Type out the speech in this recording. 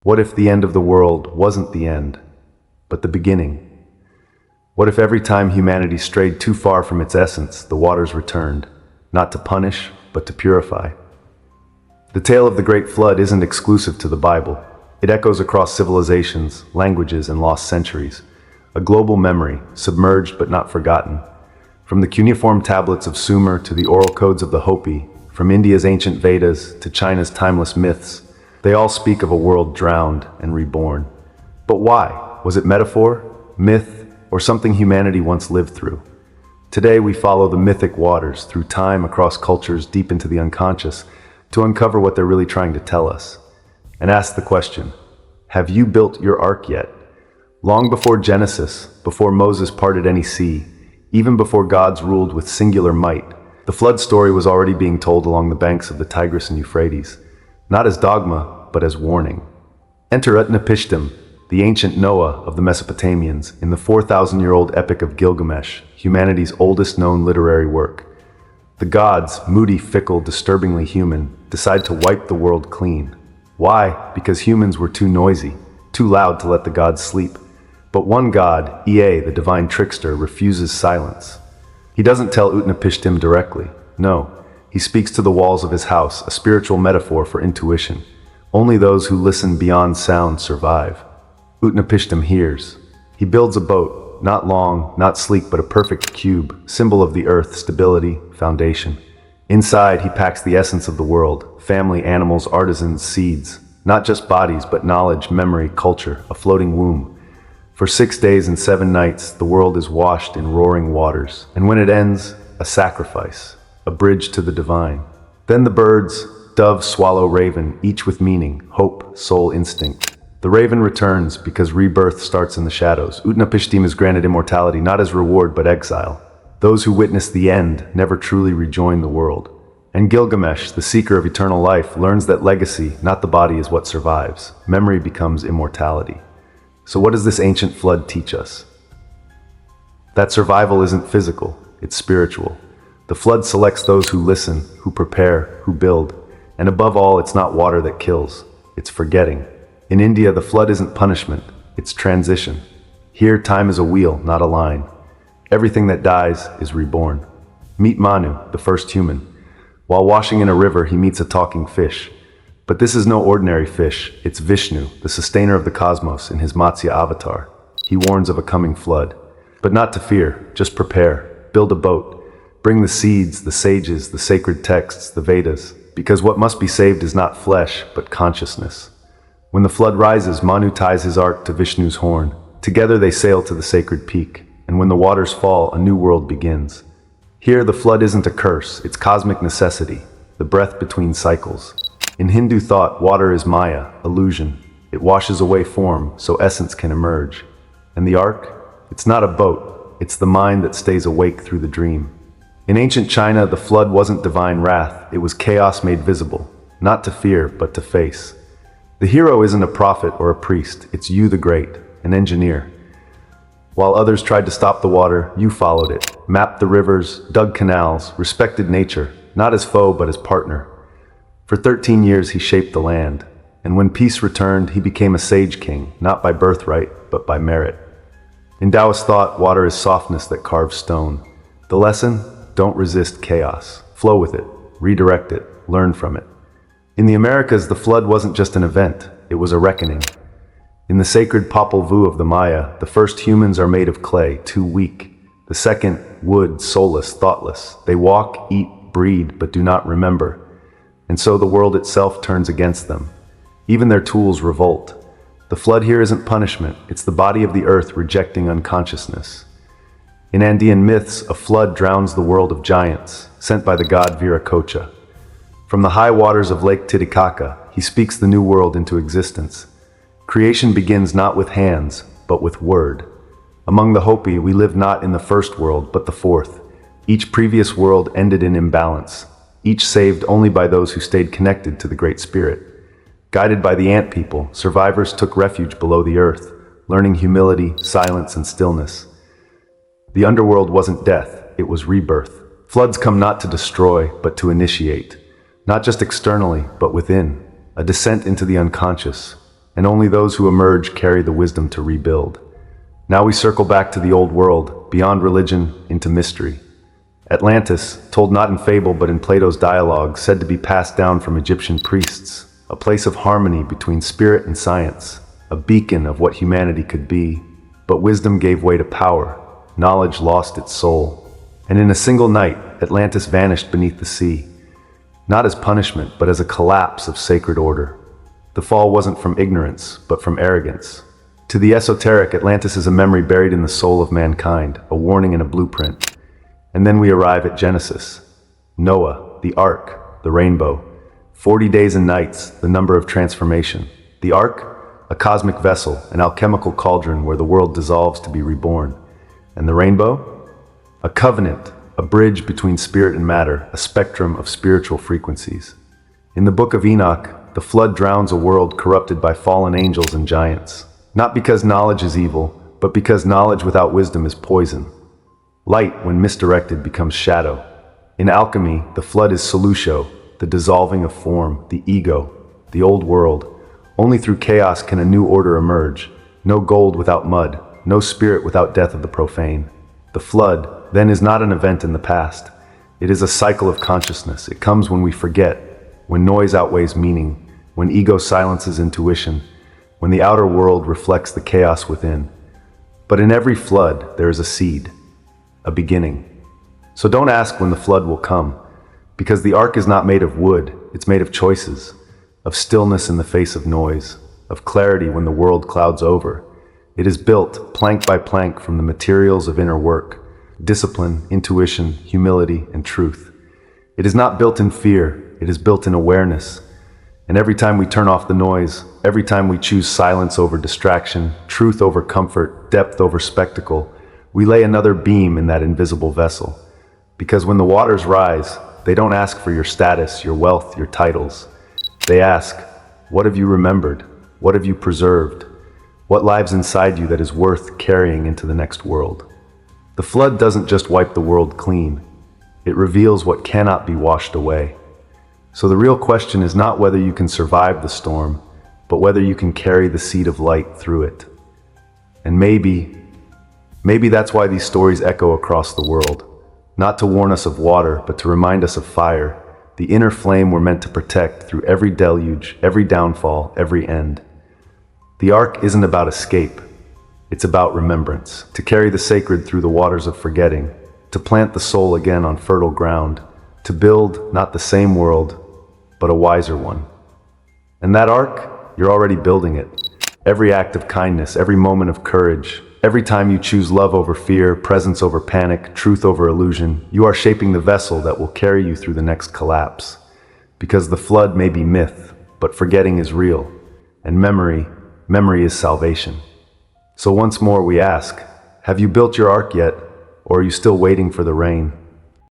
What if the end of the world wasn't the end, but the beginning? What if every time humanity strayed too far from its essence, the waters returned, not to punish, but to purify? The tale of the Great Flood isn't exclusive to the Bible. It echoes across civilizations, languages, and lost centuries. A global memory, submerged but not forgotten. From the cuneiform tablets of Sumer to the oral codes of the Hopi, from India's ancient Vedas to China's timeless myths, they all speak of a world drowned and reborn. But why? Was it metaphor, myth, or something humanity once lived through? Today we follow the mythic waters through time, across cultures, deep into the unconscious, to uncover what they're really trying to tell us. And ask the question, have you built your ark yet? Long before Genesis, before Moses parted any sea, even before gods ruled with singular might, the flood story was already being told along the banks of the Tigris and Euphrates, not as dogma, but as warning. Enter Utnapishtim, the ancient Noah of the Mesopotamians, in the 4,000-year-old epic of Gilgamesh, humanity's oldest known literary work. The gods, moody, fickle, disturbingly human, decide to wipe the world clean. Why? Because humans were too noisy, too loud to let the gods sleep. But one god, Ea, the divine trickster, refuses silence. He doesn't tell Utnapishtim directly. No, he speaks to the walls of his house, a spiritual metaphor for intuition. Only those who listen beyond sound survive. Utnapishtim hears. He builds a boat, not long, not sleek, but a perfect cube, symbol of the earth, stability, foundation. Inside, he packs the essence of the world, family, animals, artisans, seeds. Not just bodies, but knowledge, memory, culture, a floating womb. For 6 days and 7 nights, the world is washed in roaring waters. And when it ends, a sacrifice, a bridge to the divine. Then the birds, dove, swallow, raven, each with meaning, hope, soul, instinct. The raven returns because rebirth starts in the shadows. Utnapishtim is granted immortality, not as reward, but exile. Those who witness the end never truly rejoin the world. And Gilgamesh, the seeker of eternal life, learns that legacy, not the body, is what survives. Memory becomes immortality. So what does this ancient flood teach us? That survival isn't physical, it's spiritual. The flood selects those who listen, who prepare, who build. And above all, it's not water that kills, it's forgetting. In India, the flood isn't punishment, it's transition. Here, time is a wheel, not a line. Everything that dies is reborn. Meet Manu, the first human. While washing in a river, he meets a talking fish. But this is no ordinary fish, it's Vishnu, the sustainer of the cosmos, in his Matsya avatar. He warns of a coming flood. But not to fear, just prepare, build a boat, bring the seeds, the sages, the sacred texts, the Vedas, because what must be saved is not flesh, but consciousness. When the flood rises, Manu ties his ark to Vishnu's horn. Together they sail to the sacred peak, and when the waters fall, a new world begins. Here, the flood isn't a curse, it's cosmic necessity, the breath between cycles. In Hindu thought, water is Maya, illusion. It washes away form, so essence can emerge. And the ark? It's not a boat, it's the mind that stays awake through the dream. In ancient China, the flood wasn't divine wrath, it was chaos made visible, not to fear, but to face. The hero isn't a prophet or a priest, it's you the great, an engineer. While others tried to stop the water, you followed it, mapped the rivers, dug canals, respected nature, not as foe but as partner. For 13 years he shaped the land, and when peace returned, he became a sage king, not by birthright, but by merit. In Taoist thought, water is softness that carves stone. The lesson? Don't resist chaos. Flow with it, redirect it, learn from it. In the Americas, the flood wasn't just an event, it was a reckoning. In the sacred Popol Vuh of the Maya, the first humans are made of clay, too weak. The second, wood, soulless, thoughtless. They walk, eat, breed, but do not remember. And so the world itself turns against them. Even their tools revolt. The flood here isn't punishment, it's the body of the earth rejecting unconsciousness. In Andean myths, a flood drowns the world of giants, sent by the god Viracocha. From the high waters of Lake Titicaca, he speaks the new world into existence. Creation begins not with hands, but with word. Among the Hopi, we live not in the first world, but the fourth. Each previous world ended in imbalance, each saved only by those who stayed connected to the Great Spirit. Guided by the ant people, survivors took refuge below the earth, learning humility, silence, and stillness. The underworld wasn't death, it was rebirth. Floods come not to destroy, but to initiate. Not just externally, but within. A descent into the unconscious. and only those who emerge carry the wisdom to rebuild. Now we circle back to the old world, beyond religion, into mystery. Atlantis, told not in fable but in Plato's dialogue, said to be passed down from Egyptian priests, a place of harmony between spirit and science, a beacon of what humanity could be. But wisdom gave way to power, knowledge lost its soul, and in a single night, Atlantis vanished beneath the sea, not as punishment, but as a collapse of sacred order. The fall wasn't from ignorance, but from arrogance. To the esoteric, Atlantis is a memory buried in the soul of mankind, a warning and a blueprint. And then we arrive at Genesis. Noah, the ark, the rainbow. 40 days and nights, the number of transformation. The ark, a cosmic vessel, an alchemical cauldron where the world dissolves to be reborn. And the rainbow? A covenant, a bridge between spirit and matter, a spectrum of spiritual frequencies. In the book of Enoch, the flood drowns a world corrupted by fallen angels and giants. Not because knowledge is evil, but because knowledge without wisdom is poison. Light, when misdirected, becomes shadow. In alchemy, the flood is solutio, the dissolving of form, the ego, the old world. Only through chaos can a new order emerge. No gold without mud, no spirit without death of the profane. The flood, then, is not an event in the past. It is a cycle of consciousness. It comes when we forget, when noise outweighs meaning, when ego silences intuition, when the outer world reflects the chaos within. But in every flood, there is a seed, a beginning. So don't ask when the flood will come, because the ark is not made of wood, it's made of choices, of stillness in the face of noise, of clarity when the world clouds over. It is built, plank by plank, from the materials of inner work, discipline, intuition, humility, and truth. It is not built in fear, it is built in awareness. And every time we turn off the noise, every time we choose silence over distraction, truth over comfort, depth over spectacle, we lay another beam in that invisible vessel. Because when the waters rise, they don't ask for your status, your wealth, your titles. They ask, what have you remembered? What have you preserved? What lives inside you that is worth carrying into the next world? The flood doesn't just wipe the world clean. It reveals what cannot be washed away. So the real question is not whether you can survive the storm, but whether you can carry the seed of light through it. And maybe that's why these stories echo across the world. Not to warn us of water, but to remind us of fire, the inner flame we're meant to protect through every deluge, every downfall, every end. The ark isn't about escape. It's about remembrance, to carry the sacred through the waters of forgetting, to plant the soul again on fertile ground, to build not the same world, but a wiser one. And that ark, you're already building it. Every act of kindness, every moment of courage, every time you choose love over fear, presence over panic, truth over illusion, you are shaping the vessel that will carry you through the next collapse. Because the flood may be myth, but forgetting is real, and memory is salvation. So once more we ask, have you built your ark yet, or are you still waiting for the rain?